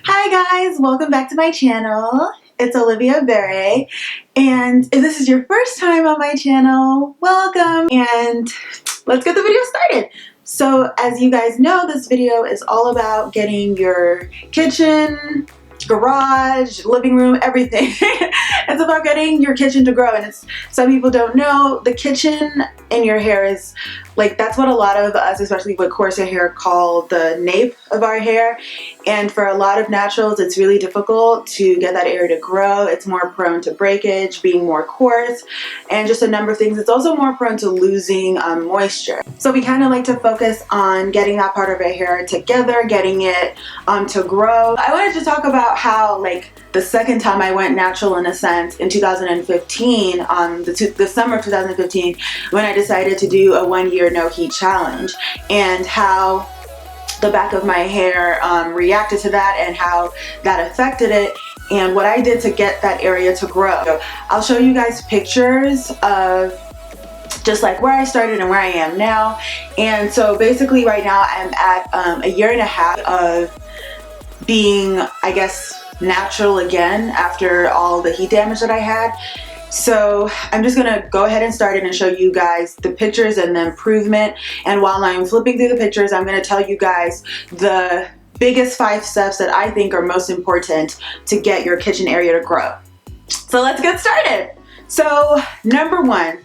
Hi guys, welcome back to my channel. It's Olivia Ebere, and if this is your first time on my channel, welcome, and let's get the video started. So as you guys know, this video is all about getting your kitchen, garage, living room, everything. It's about getting your kitchen to grow, and it's, some people don't know, the kitchen in your hair is like, that's what a lot of us, especially with coarser hair, call the nape of our hair. And for a lot of naturals, it's really difficult to get that area to grow. It's more prone to breakage, being more coarse, and just a number of things. It's also more prone to losing moisture. So we kind of like to focus on getting that part of our hair together, getting it to grow. I wanted to talk about how, like, the second time I went natural, in a sense, in 2015, the summer of 2015, when I decided to do a 1-year no heat challenge, and how the back of my hair reacted to that and how that affected it, and what I did to get that area to grow. So I'll show you guys pictures of just like where I started and where I am now. And so basically right now I'm at a 1.5 years of being, I guess, natural again after all the heat damage that I had. So I'm just gonna go ahead and start it and show you guys the pictures and the improvement. And while I'm flipping through the pictures, I'm gonna tell you guys the biggest 5 steps that I think are most important to get your kitchen area to grow. So let's get started. So number 1,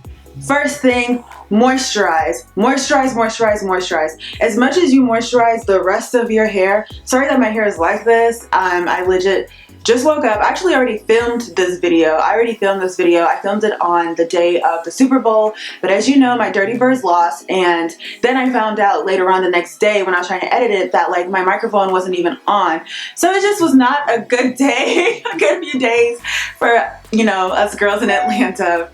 first thing, moisturize. Moisturize, moisturize, moisturize. As much as you moisturize the rest of your hair, sorry that my hair is like this. I legit just woke up. I actually already filmed this video. I filmed it on the day of the Super Bowl, but as you know, my dirty birds lost, and then I found out later on the next day when I was trying to edit it that, like, my microphone wasn't even on. So it just was not a good day, a good few days for, you know, us girls in Atlanta,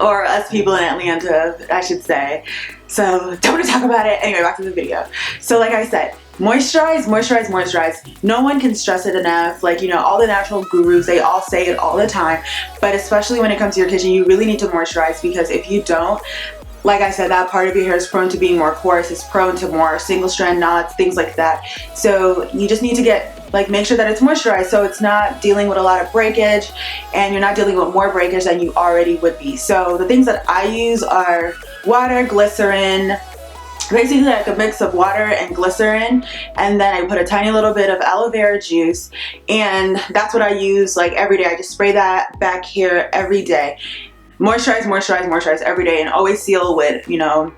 or us people in Atlanta, I should say. So don't want to talk about it. Anyway, back to the video. So like I said, moisturize, moisturize, moisturize. No one can stress it enough. Like, you know, all the natural gurus, they all say it all the time, but especially when it comes to your kitchen, you really need to moisturize, because if you don't, like I said, that part of your hair is prone to being more coarse, it's prone to more single strand knots, things like that. So you just need to get, like, make sure that it's moisturized so it's not dealing with a lot of breakage, and you're not dealing with more breakage than you already would be. So the things that I use are water, glycerin, basically like a mix of water and glycerin, and then I put a tiny little bit of aloe vera juice, and that's what I use like every day. I just spray that back here every day. Moisturize, moisturize, moisturize every day, and always seal with, you know,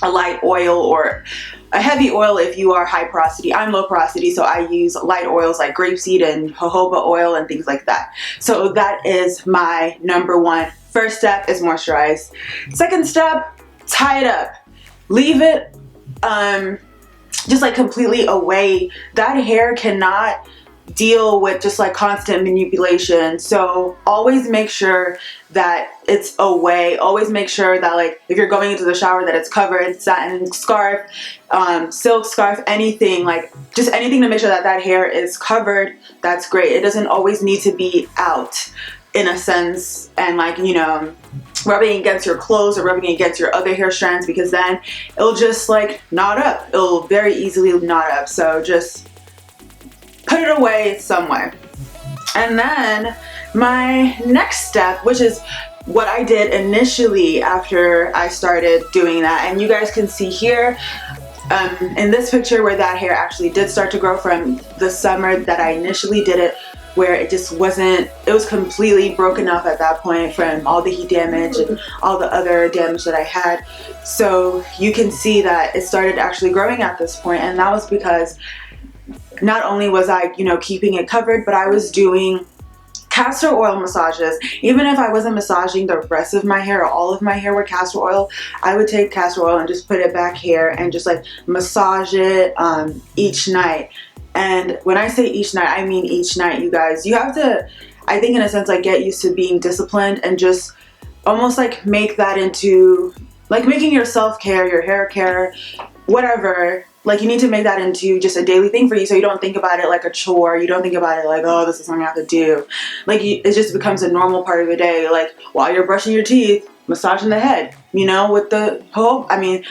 a light oil or a heavy oil if you are high porosity. I'm low porosity, so I use light oils like grapeseed and jojoba oil and things like that. So that is my number 1. First step is moisturize. Second step, tie it up. Leave it just like completely away. That hair cannot deal with just like constant manipulation. So always make sure that it's away. Always make sure that, like, if you're going into the shower, that it's covered. Satin scarf, silk scarf, anything, like just anything to make sure that that hair is covered. That's great. It doesn't always need to be out, in a sense, and, like, you know, rubbing against your clothes or rubbing against your other hair strands, because then it'll just like knot up. It'll very easily knot up. So just put it away somewhere. And then my next step, which is what I did initially after I started doing that, and you guys can see here in this picture where that hair actually did start to grow from the summer that I initially did it, where it just wasn't, it was completely broken up at that point from all the heat damage and all the other damage that I had. So you can see that it started actually growing at this point, and that was because not only was I, you know, keeping it covered, but I was doing castor oil massages. Even if I wasn't massaging the rest of my hair or all of my hair with castor oil, I would take castor oil and just put it back here and just like massage it each night. And when I say each night, I mean each night, you guys. You have to, I think, in a sense, like, get used to being disciplined and just almost like make that into like making your self-care, your hair care, whatever. Like, you need to make that into just a daily thing for you, so you don't think about it like a chore. You don't think about it like, oh, this is something I have to do. Like, it just becomes a normal part of your day. Like, while you're brushing your teeth, massaging the head, you know, with the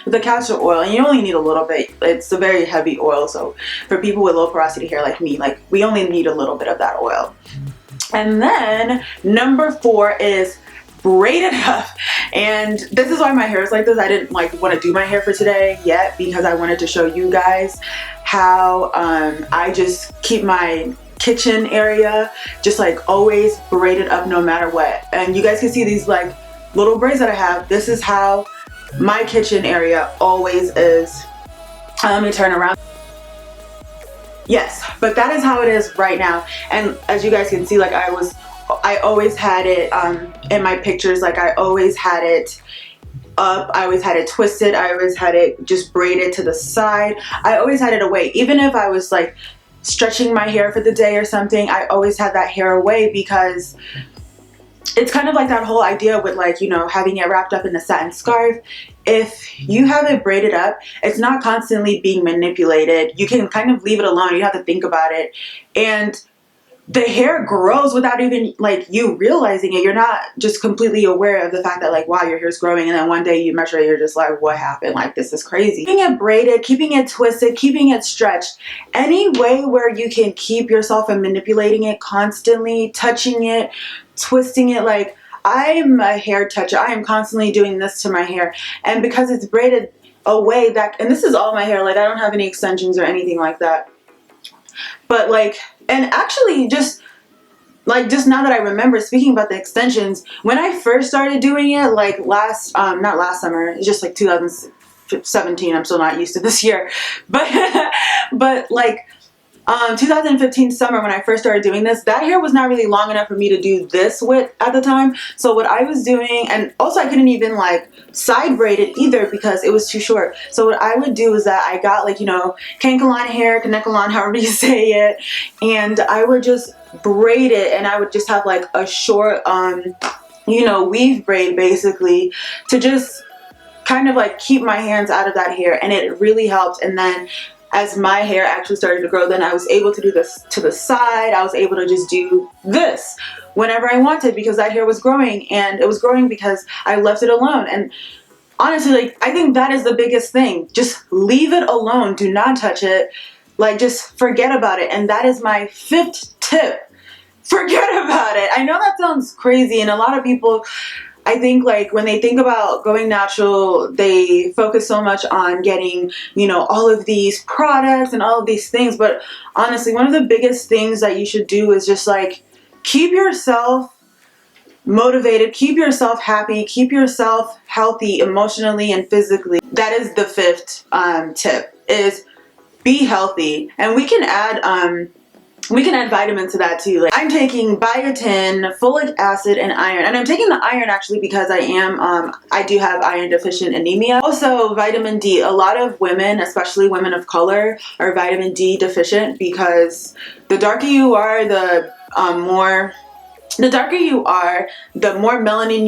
with the castor oil. And you only need a little bit. It's a very heavy oil, so for people with low porosity hair like me, like, we only need a little bit of that oil. And then number 4 is braid it up. And this is why my hair is like this. I didn't like want to do my hair for today yet, because I wanted to show you guys how I just keep my kitchen area just like always braided up no matter what. And you guys can see these like little braids that I have. This is how my kitchen area always is. Let me turn around. Yes, but that is how it is right now. And as you guys can see, like I always had it in my pictures, like I always had it up, I always had it twisted, I always had it just braided to the side, I always had it away. Even if I was like stretching my hair for the day or something, I always had that hair away, because it's kind of like that whole idea with, like, you know, having it wrapped up in a satin scarf. If you have it braided up, it's not constantly being manipulated. You can kind of leave it alone. You have to think about it. And the hair grows without even like you realizing it. You're not just completely aware of the fact that, like, wow, your hair's growing, and then one day you measure it, you're just like, what happened? Like, this is crazy. Keeping it braided, keeping it twisted, keeping it stretched, any way where you can keep yourself from manipulating it constantly, touching it, twisting it. Like, I'm a hair toucher. I am constantly doing this to my hair, and because it's braided away, that, and this is all my hair, like I don't have any extensions or anything like that. But like, and actually just now that I remember, speaking about the extensions, when I first started doing it, like not last summer, it's just like 2017, I'm still not used to this year, but but like 2015 summer, when I first started doing this, that hair was not really long enough for me to do this with at the time. So what I was doing, and also I couldn't even like side braid it either because it was too short. So what I would do is that I got, like, you know, cankalon hair, kanekalon, however you say it, and I would just braid it, and I would just have like a short you know, weave braid basically, to just kind of like keep my hands out of that hair, and it really helped. And then as my hair actually started to grow, then I was able to do this to the side. I was able to just do this whenever I wanted, because that hair was growing, and it was growing because I left it alone. And honestly, like, I think that is the biggest thing. Just leave it alone. Do not touch it. Like, just forget about it. And that is my 5th tip. Forget about it. I know that sounds crazy, and a lot of people, I think, like, when they think about going natural, they focus so much on getting, you know, all of these products and all of these things. But honestly, one of the biggest things that you should do is just like keep yourself motivated, keep yourself happy, keep yourself healthy emotionally and physically. That is the 5th tip, is be healthy. And we can add vitamins to that too. Like, I'm taking biotin, folic acid, and iron. And I'm taking the iron actually because I do have iron deficient anemia. Also vitamin D. A lot of women, especially women of color, are vitamin D deficient, because the darker you are, the more melanin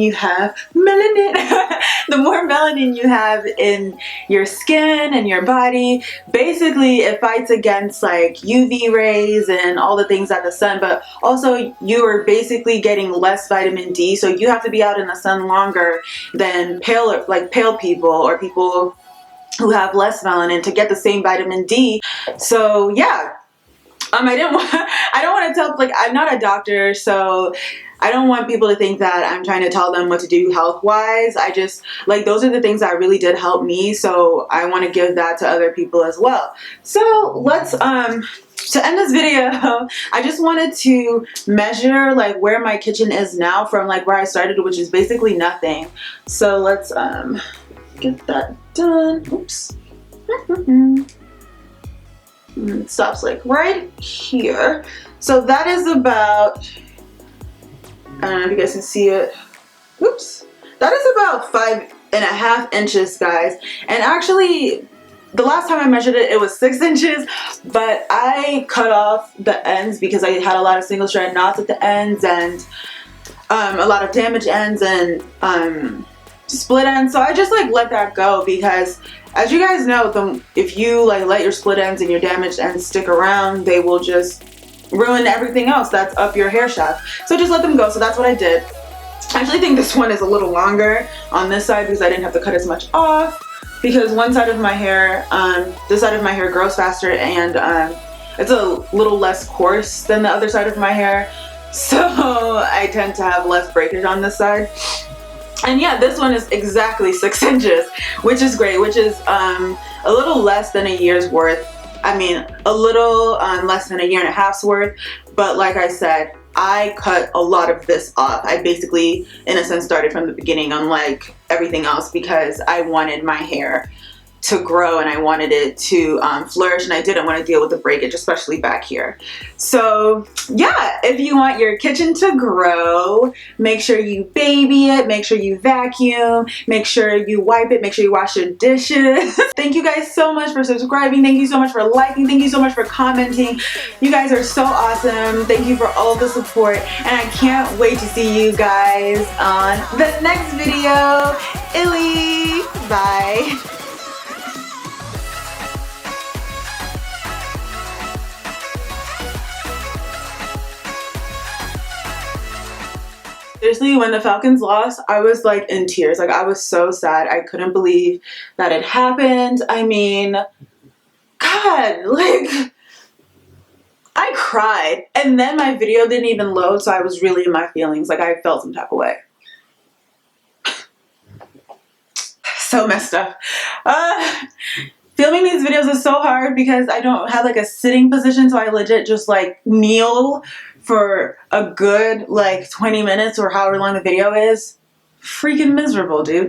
you have, the more melanin you have in your skin and your body. Basically, it fights against like UV rays and all the things at the sun, but also you are basically getting less vitamin D, so you have to be out in the sun longer than pale people or people who have less melanin to get the same vitamin D. So yeah. I don't want to tell, like, I'm not a doctor, so I don't want people to think that I'm trying to tell them what to do health-wise. I just, like, those are the things that really did help me, so I want to give that to other people as well. So let's, to end this video, I just wanted to measure, like, where my kitchen is now from, like, where I started, which is basically nothing. So let's, get that done. Oops. It stops like right here. So that is about, I don't know if you guys can see it. Oops. That is about 5.5 inches, guys. And actually, the last time I measured it, it was 6 inches, but I cut off the ends because I had a lot of single strand knots at the ends, and a lot of damaged ends and split ends. So I just like let that go, because as you guys know, if you like let your split ends and your damaged ends stick around, they will just ruin everything else that's up your hair shaft. So just let them go. So that's what I did. I actually think this one is a little longer on this side because I didn't have to cut as much off, because one side of my hair, this side of my hair grows faster, and it's a little less coarse than the other side of my hair, so I tend to have less breakage on this side. And yeah, this one is exactly 6 inches, which is great, which is a little less than a year's worth. I mean, a little less than a year and a half's worth, but like I said, I cut a lot of this off. I basically, in a sense, started from the beginning, unlike everything else, because I wanted my hair to grow and I wanted it to flourish, and I didn't want to deal with the breakage, especially back here. So yeah, if you want your kitchen to grow, make sure you baby it, make sure you vacuum, make sure you wipe it, make sure you wash your dishes. Thank you guys so much for subscribing. Thank you so much for liking. Thank you so much for commenting. You guys are so awesome. Thank you for all the support, and I can't wait to see you guys on the next video. Illy, bye. Seriously, when the Falcons lost, I was like in tears. Like, I was so sad. I couldn't believe that it happened. I mean, God, like, I cried. And then my video didn't even load, so I was really in my feelings. Like, I felt some type of way. So messed up. Filming these videos is so hard because I don't have like a sitting position, so I legit just like kneel for a good like 20 minutes or however long the video is. Freaking miserable, dude.